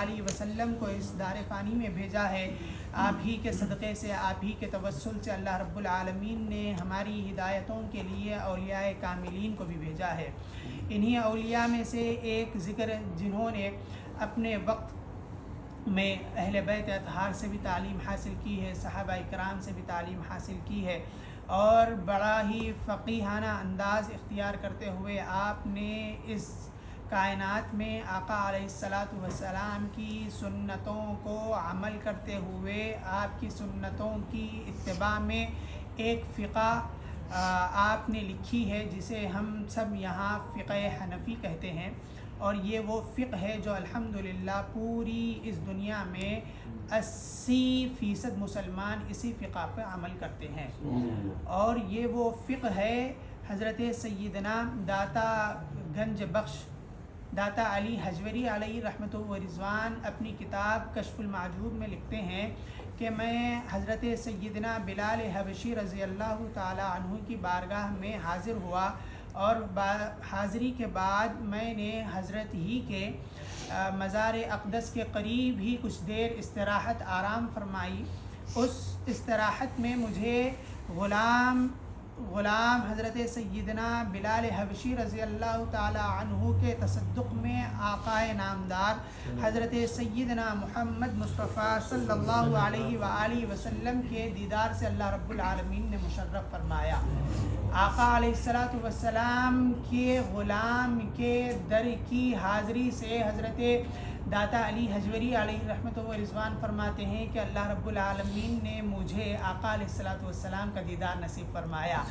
وآلہ وسلم کو اس دار فانی میں بھیجا ہے، آپ ہی کے صدقے سے، آپ ہی کے توسل سے اللہ رب العالمین نے ہماری ہدایتوں کے لیے اولیاء کاملین کو بھی بھیجا ہے۔ انہی اولیاء میں سے ایک ذکر جنہوں نے اپنے وقت میں اہل بیت اطہار سے بھی تعلیم حاصل کی ہے، صحابہ کرام سے بھی تعلیم حاصل کی ہے، اور بڑا ہی فقیہانہ انداز اختیار کرتے ہوئے آپ نے اس کائنات میں آقا علیہ الصلاۃ والسلام کی سنتوں کو عمل کرتے ہوئے آپ کی سنتوں کی اتباع میں ایک فقہ آپ نے لکھی ہے جسے ہم سب یہاں فقہ حنفی کہتے ہیں، اور یہ وہ فقہ ہے جو الحمدللہ پوری اس دنیا میں 80% مسلمان اسی فقہ پہ عمل کرتے ہیں، اور یہ وہ فقہ ہے حضرت سیدنا داتا گنج بخش داتا علی حجوری علیہ رحمۃ و رضوان اپنی کتاب کشف المعجوب میں لکھتے ہیں کہ میں حضرت سیدنا بلال حبشی رضی اللہ تعالی عنہ کی بارگاہ میں حاضر ہوا، اور حاضری کے بعد میں نے حضرت ہی کے مزار اقدس کے قریب ہی کچھ دیر استراحت آرام فرمائی۔ اس استراحت میں مجھے غلام حضرت سیدنا بلال حبشی رضی اللہ تعالی عنہ کے تصدق میں آقا نامدار حضرت سیدنا محمد مصطفیٰ صلی اللہ علیہ وآلہ وسلم کے دیدار سے اللہ رب العالمین نے مشرف فرمایا۔ آقا علیہ الصلاۃ والسلام کے غلام کے در کی حاضری سے حضرت داتا علی حجوری علیہ رحمۃ و رضوان فرماتے ہیں کہ اللہ رب العالمین نے مجھے آقا علیہ الصلاۃ والسلام کا دیدار نصیب فرمایا،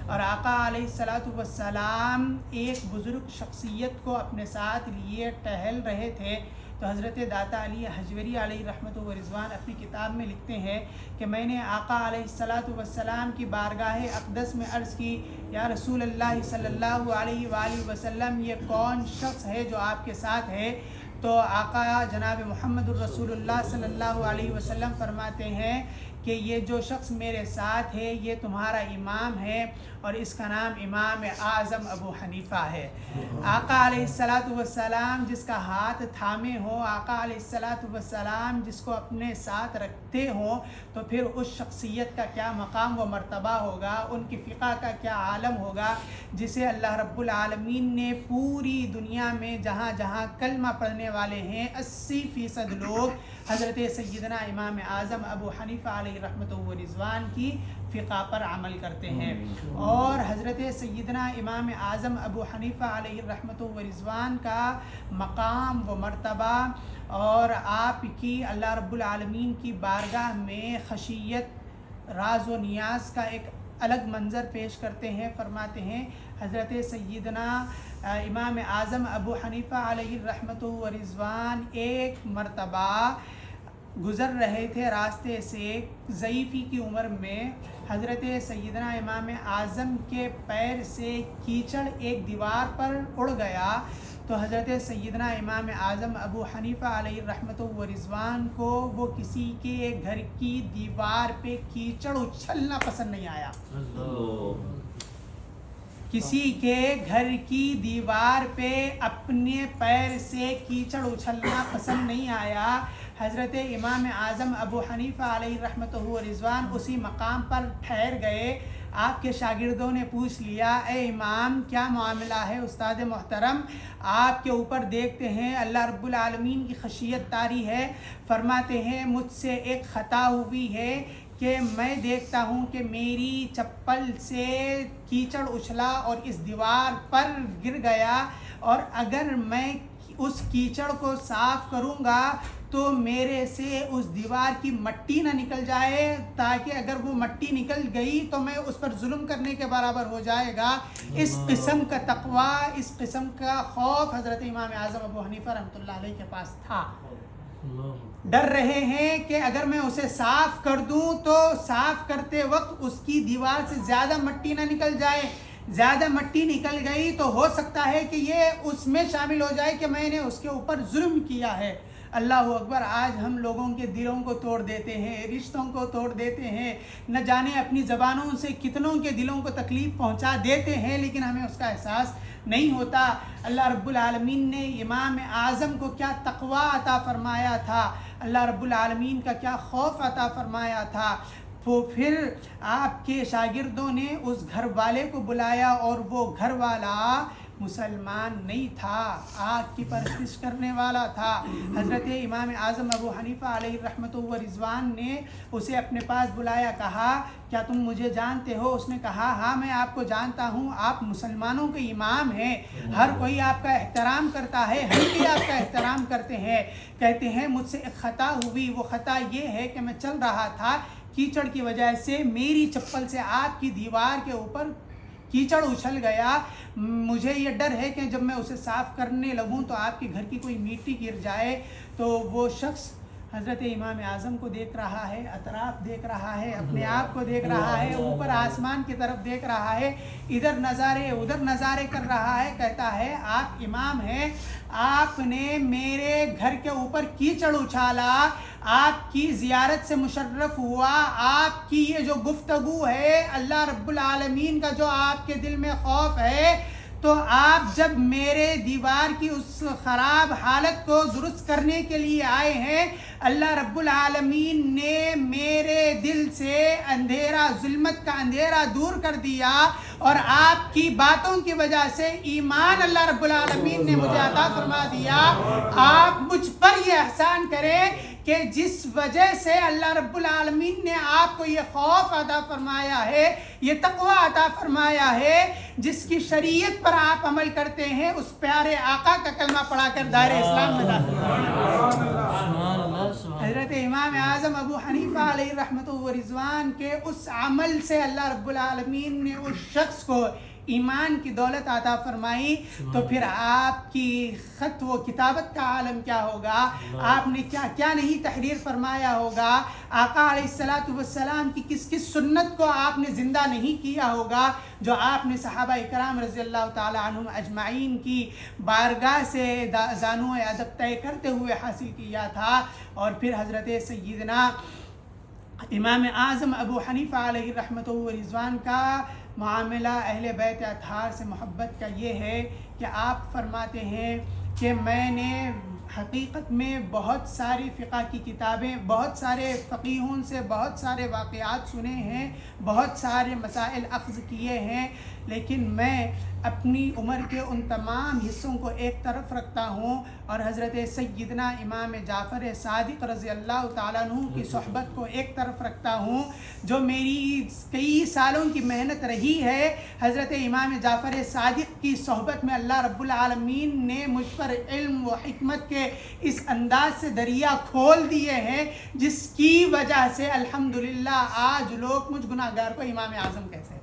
اور آقا علیہ الصلاۃ والسلام ایک بزرگ شخصیت کو اپنے ساتھ لیے ٹہل رہے تھے، تو حضرت داتا علی حجوری علیہ رحمۃ و رضوان اپنی کتاب میں لکھتے ہیں کہ میں نے آقا علیہ الصلاۃ والسلام کی بارگاہ اقدس میں عرض کی، یا رسول اللہ صلی اللہ علیہ وآلہ وسلم یہ کون شخص ہے جو آپ کے ساتھ ہے؟ تو آقا جناب محمد الرسول اللہ صلی اللہ علیہ وسلم فرماتے ہیں کہ یہ جو شخص میرے ساتھ ہے یہ تمہارا امام ہے، اور اس کا نام امام اعظم ابو حنیفہ ہے۔ آقا علیہ الصلاۃ والسلام جس کا ہاتھ تھامے ہوں، آقا علیہ الصلاۃ والسلام جس کو اپنے ساتھ رکھتے ہوں، تو پھر اس شخصیت کا کیا مقام و مرتبہ ہوگا، ان کی فقہ کا کیا عالم ہوگا، جسے اللہ رب العالمین نے پوری دنیا میں جہاں جہاں کلمہ پڑھنے والے ہیں 80% لوگ حضرت سیدنا امام اعظم ابو حنیفہ علیہ رحمۃ و رضوان کی فقہ پر عمل کرتے ہیں، اور حضرت سیدنا امام اعظم ابو حنیفہ علیہ رحمۃ و رضوان کا مقام و مرتبہ اور آپ کی اللہ رب العالمین کی بارگاہ میں خشیت، راز و نیاز کا ایک الگ منظر پیش کرتے ہیں۔ فرماتے ہیں حضرت سیدنا امام اعظم ابو حنیفہ علیہ رحمۃ و رضوان ایک مرتبہ گزر رہے تھے راستے سے، ضعیفی کی عمر میں حضرت سیدنا امام اعظم کے پیر سے کیچڑ ایک دیوار پر اڑ گیا، تو حضرت سیدنا امام اعظم ابو حنیفہ علیہ رحمۃ و رضوان کو وہ کسی کے گھر کی دیوار پہ کیچڑ اچھلنا پسند نہیں آیا۔ کسی کے گھر کی دیوار پہ اپنے پیر سے کیچڑ اچھلنا پسند نہیں آیا۔ حضرت امام اعظم ابو حنیفہ علیہ رحمۃ و رضوان اسی مقام پر ٹھہر گئے۔ آپ کے شاگردوں نے پوچھ لیا، اے امام کیا معاملہ ہے؟ استاد محترم آپ کے اوپر دیکھتے ہیں اللہ رب العالمین کی خشیت طاری ہے۔ فرماتے ہیں مجھ سے ایک خطا ہوئی ہے کہ میں دیکھتا ہوں کہ میری چپل سے کیچڑ اچھلا اور اس دیوار پر گر گیا، اور اگر میں اس کیچڑ کو صاف کروں گا تو میرے سے اس دیوار کی مٹی نہ نکل جائے، تاکہ اگر وہ مٹی نکل گئی تو میں اس پر ظلم کرنے کے برابر ہو جائے گا۔ اس قسم کا تقویٰ، اس قسم کا خوف حضرت امام اعظم ابو حنیفہ رحمۃ اللہ علیہ کے پاس تھا۔ ڈر رہے ہیں کہ اگر میں اسے صاف کر دوں تو صاف کرتے وقت اس کی دیوار سے زیادہ مٹی نہ نکل جائے، زیادہ مٹی نکل گئی تو ہو سکتا ہے کہ یہ اس میں شامل ہو جائے کہ میں نے اس کے اوپر ظلم کیا ہے۔ اللہ اکبر، آج ہم لوگوں کے دلوں کو توڑ دیتے ہیں، رشتوں کو توڑ دیتے ہیں، نہ جانے اپنی زبانوں سے کتنوں کے دلوں کو تکلیف پہنچا دیتے ہیں، لیکن ہمیں اس کا احساس نہیں ہوتا۔ اللہ رب العالمین نے امام اعظم کو کیا تقوی عطا فرمایا تھا، اللہ رب العالمین کا کیا خوف عطا فرمایا تھا۔ تو پھر آپ کے شاگردوں نے اس گھر والے کو بلایا اور وہ گھر والا مسلمان نہیں تھا، آگ کی پرستش کرنے والا تھا۔ حضرت امام اعظم ابو حنیفہ علیہ رحمۃ و رضوان نے اسے اپنے پاس بلایا، کہا کیا تم مجھے جانتے ہو؟ اس نے کہا ہاں میں آپ کو جانتا ہوں، آپ مسلمانوں کے امام ہیں، ہر کوئی آپ کا احترام کرتا ہے، ہم بھی آپ کا احترام کرتے ہیں۔ کہتے ہیں مجھ سے ایک خطا ہوئی، وہ خطا یہ ہے کہ میں چل رہا تھا، کیچڑ کی وجہ سے میری چپل سے آپ کی دیوار کے اوپر کیچڑ اچھل گیا، مجھے یہ ڈر ہے کہ جب میں اسے صاف کرنے لگوں تو آپ کے گھر کی کوئی مٹی گر جائے۔ تو وہ شخص حضرت امام اعظم کو دیکھ رہا ہے، اطراف دیکھ رہا ہے، اپنے آپ کو دیکھ رہا ہے، اوپر آسمان کی طرف دیکھ رہا ہے، ادھر نظارے ادھر نظارے کر رہا ہے۔ کہتا ہے آپ امام ہیں، آپ نے میرے گھر کے اوپر کیچڑ اچھالا، آپ کی زیارت سے مشرف ہوا، آپ کی یہ جو گفتگو ہے، اللہ رب العالمین کا جو آپ کے دل میں خوف ہے، تو آپ جب میرے دیوار کی اس خراب حالت کو درست کرنے کے لیے آئے ہیں، اللہ رب العالمین نے میرے دل سے اندھیرا، ظلمت کا اندھیرا دور کر دیا، اور آپ کی باتوں کی وجہ سے ایمان اللہ رب العالمین نے مجھے عطا فرما دیا۔ آپ مجھ پر یہ احسان کریں کہ جس وجہ سے اللہ رب العالمین نے آپ کو یہ خوف عطا فرمایا ہے، یہ تقوی عطا فرمایا ہے، جس کی شریعت پر آپ عمل کرتے ہیں، اس پیارے آقا کا کلمہ پڑھا کر دائرہ اسلام میں داخل۔ حضرت امام اعظم ابو حنیفہ علیہ رحمۃ و رضوان کے اس عمل سے اللہ رب العالمین نے اس شخص کو ایمان کی دولت عطا فرمائی، تو پھر آپ کی خط و کتابت کا عالم کیا ہوگا، آپ نے کیا کیا نہیں تحریر فرمایا ہوگا، آقا علیہ الصلوۃ والسلام کی کس کس سنت کو آپ نے زندہ نہیں کیا ہوگا، جو آپ نے صحابہ اکرام رضی اللہ تعالی عنہم اجمعین کی بارگاہ سے زانو ادب طے کرتے ہوئے حاصل کیا تھا۔ اور پھر حضرت سیدنا امام اعظم ابو حنیفہ علیہ رحمۃ و رضوان کا معاملہ اہل بیت اطہار سے محبت کا یہ ہے کہ آپ فرماتے ہیں کہ میں نے حقیقت میں بہت ساری فقہ کی کتابیں، بہت سارے فقیہوں سے بہت سارے واقعات سنے ہیں، بہت سارے مسائل اخذ کیے ہیں، لیکن میں اپنی عمر کے ان تمام حصوں کو ایک طرف رکھتا ہوں اور حضرت سیدنا امام جعفر صادق رضی اللہ تعالیٰ عنہ کی صحبت کو ایک طرف رکھتا ہوں، جو میری کئی سالوں کی محنت رہی ہے۔ حضرت امام جعفر صادق کی صحبت میں اللہ رب العالمین نے مجھ پر علم و حکمت کے اس انداز سے دریا کھول دیے ہیں، جس کی وجہ سے الحمدللہ آج لوگ مجھ گناہ گار کو امام اعظم کہتے ہیں۔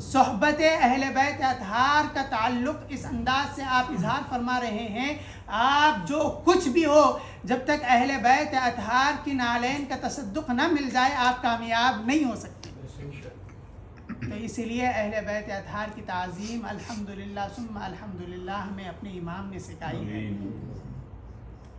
صحبت اہل بیت اطہار کا تعلق اس انداز سے آپ اظہار فرما رہے ہیں، آپ جو کچھ بھی ہو، جب تک اہل بیت اطہار کی نالین کا تصدق نہ مل جائے آپ کامیاب نہیں ہو سکتے۔ تو اسی لیے اہل بیت اطہار کی تعظیم الحمدللہ ثم الحمدللہ ہمیں اپنے امام نے سکھائی ہے،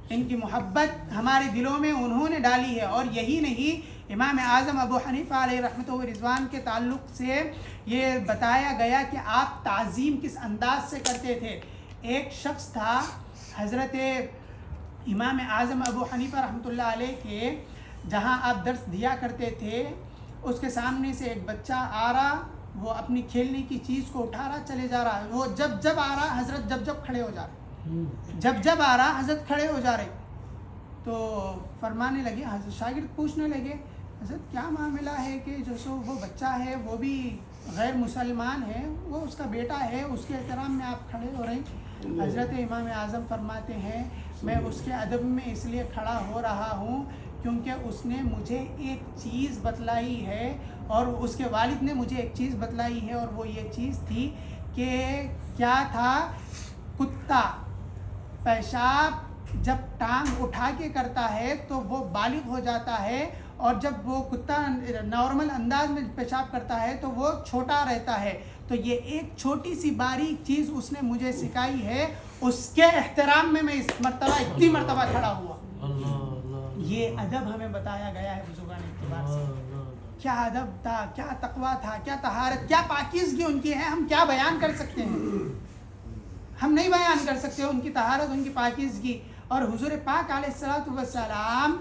ان کی محبت ہمارے دلوں میں انہوں نے ڈالی ہے۔ اور یہی نہیں، امام اعظم ابو حنیفہ علیہ رحمۃ و رضوان کے تعلق سے یہ بتایا گیا کہ آپ تعظیم کس انداز سے کرتے تھے۔ ایک شخص تھا حضرت امام اعظم ابو حنیفہ رحمۃ اللہ علیہ کے جہاں آپ درس دیا کرتے تھے، اس کے سامنے سے ایک بچہ آ رہا، وہ اپنی کھیلنے کی چیز کو اٹھا رہا، چلے جا رہا، وہ جب آ رہا حضرت جب کھڑے ہو جا رہے، جب آ رہا حضرت کھڑے ہو جا رہے۔ تو فرمانے لگے، حضرت شاگرد پوچھنے لگے حضرت کیا معاملہ ہے کہ جو سو وہ بچہ ہے وہ بھی غیر مسلمان ہے، وہ اس کا بیٹا ہے، اس کے احترام میں آپ کھڑے ہو رہے ہیں۔ حضرت امام اعظم فرماتے ہیں میں اس کے ادب میں اس لیے کھڑا ہو رہا ہوں کیونکہ اس نے مجھے ایک چیز بتلائی ہے، اور اس کے والد نے مجھے ایک چیز بتلائی ہے، اور وہ یہ چیز تھی کہ کیا تھا، کتا پیشاب جب ٹانگ اٹھا کے کرتا ہے تو وہ بالغ ہو جاتا ہے، اور جب وہ کتا نارمل انداز میں پیشاب کرتا ہے تو وہ چھوٹا رہتا ہے۔ تو یہ ایک چھوٹی سی باریک چیز اس نے مجھے سکھائی ہے، اس کے احترام میں اس مرتبہ اتنی مرتبہ کھڑا ہوا. یہ ادب ہمیں بتایا گیا ہے بزرگان اعتبار سے. کیا ادب تھا، کیا تقویٰ تھا، کیا طہارت، کیا پاکیزگی ان کی ہے. ہم کیا بیان کر سکتے ہیں؟ ہم نہیں بیان کر سکتے ان کی طہارت، ان کی پاکیزگی. اور حضور پاک علیہ الصلوۃ والسلام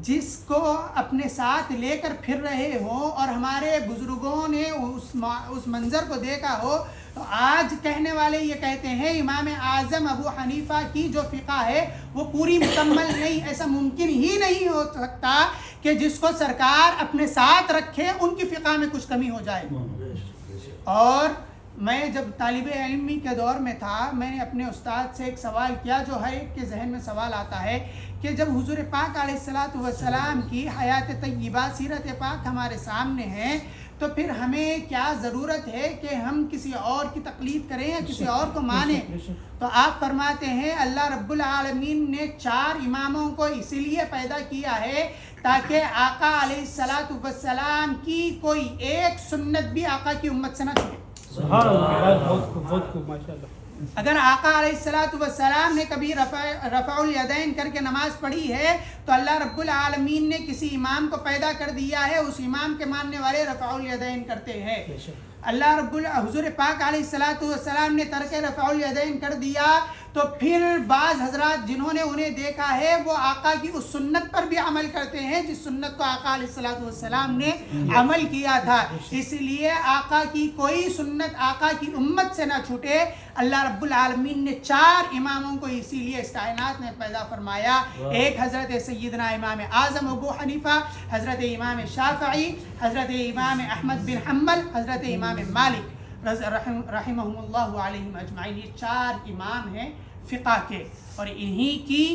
جس کو اپنے ساتھ لے کر پھر رہے ہوں اور ہمارے بزرگوں نے اس منظر کو دیکھا ہو، تو آج کہنے والے یہ کہتے ہیں امام اعظم ابو حنیفہ کی جو فقہ ہے وہ پوری مکمل نہیں. ایسا ممکن ہی نہیں ہو سکتا کہ جس کو سرکار اپنے ساتھ رکھے ان کی فقہ میں کچھ کمی ہو جائے. اور میں جب طالب علمی کے دور میں تھا، میں نے اپنے استاد سے ایک سوال کیا، جو ہر ایک کے ذہن میں سوال آتا ہے کہ جب حضور پاک علیہ الصلوۃ والسلام کی حیات طیبہ، سیرت پاک ہمارے سامنے ہے، تو پھر ہمیں کیا ضرورت ہے کہ ہم کسی اور کی تقلید کریں یا کسی اور کو مانیں؟ تو آپ فرماتے ہیں اللہ رب العالمین نے 4 اماموں کو اسی لیے پیدا کیا ہے تاکہ آقا علیہ الصلوۃ والسلام کی کوئی ایک سنت بھی آقا کی امت سے نہ چھوٹے. سبحان اللہ، بہت خوب، ماشاءاللہ. اگر آقا علیہ الصلوۃ والسلام نے کبھی رفع الیدین کر کے نماز پڑھی ہے تو اللہ رب العالمین نے کسی امام کو پیدا کر دیا ہے، اس امام کے ماننے والے رفع الیدین کرتے ہیں. اللہ حضور پاک علیہ الصلوۃ والسلام نے ترک رفع الیدین کر دیا تو پھر بعض حضرات جنہوں نے انہیں دیکھا ہے وہ آقا کی اس سنت پر بھی عمل کرتے ہیں جس سنت کو آقا علیہ الصلوۃ والسلام نے عمل کیا تھا. اس لیے آقا کی کوئی سنت آقا کی امت سے نہ چھوٹے. اللہ رب العالمین نے 4 اماموں کو اسی لیے اس کائنات میں پیدا فرمایا. ایک حضرت سیدنا امام اعظم ابو حنیفہ، حضرت امام شافعی، حضرت امام احمد بن حنبل، حضرت امام مالک رحمہم اللہ علیہم اجمعین. یہ 4 امام ہیں فقہ کے اور انہی کی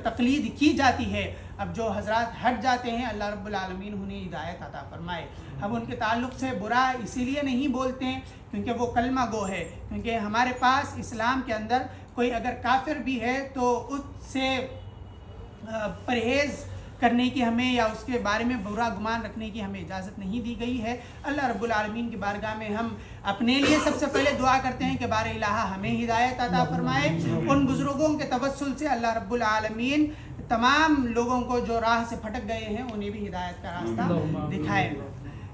تقلید کی جاتی ہے. اب جو حضرات ہٹ جاتے ہیں اللہ رب العالمین انہیں ہدایت عطا فرمائے. اب ان کے تعلق سے برا اسی لیے نہیں بولتے ہیں کیونکہ وہ کلمہ گو ہے. کیونکہ ہمارے پاس اسلام کے اندر کوئی اگر کافر بھی ہے تو اس سے پرہیز کرنے کی ہمیں یا اس کے بارے میں برا گمان رکھنے کی ہمیں اجازت نہیں دی گئی ہے. اللہ رب العالمین کی بارگاہ میں ہم اپنے لیے سب سے پہلے دعا کرتے ہیں کہ بار الہ ہمیں ہدایت عطا فرمائے. ان بزرگوں کے توسل سے اللہ رب العالمین تمام لوگوں کو جو راہ سے پھٹک گئے ہیں انہیں بھی ہدایت کا راستہ دکھائے.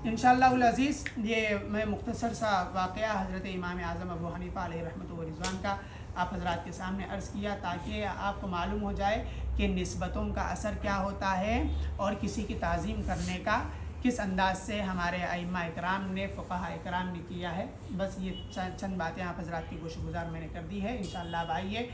انشاءاللہ العزیز یہ میں مختصر سا واقعہ حضرت امام اعظم ابو حنیفہ علیہ رحمۃ و رضوان کا آپ حضرات کے سامنے عرض کیا تاکہ آپ کو معلوم ہو جائے کہ نسبتوں کا اثر کیا ہوتا ہے اور کسی کی تعظیم کرنے کا کس انداز سے ہمارے ائمہ اکرام نے، فقہاء اکرام نے کیا ہے. بس یہ چند باتیں آپ حضرات کی گوش گزار میں نے کر دی ہے. انشاءاللہ اب آئیے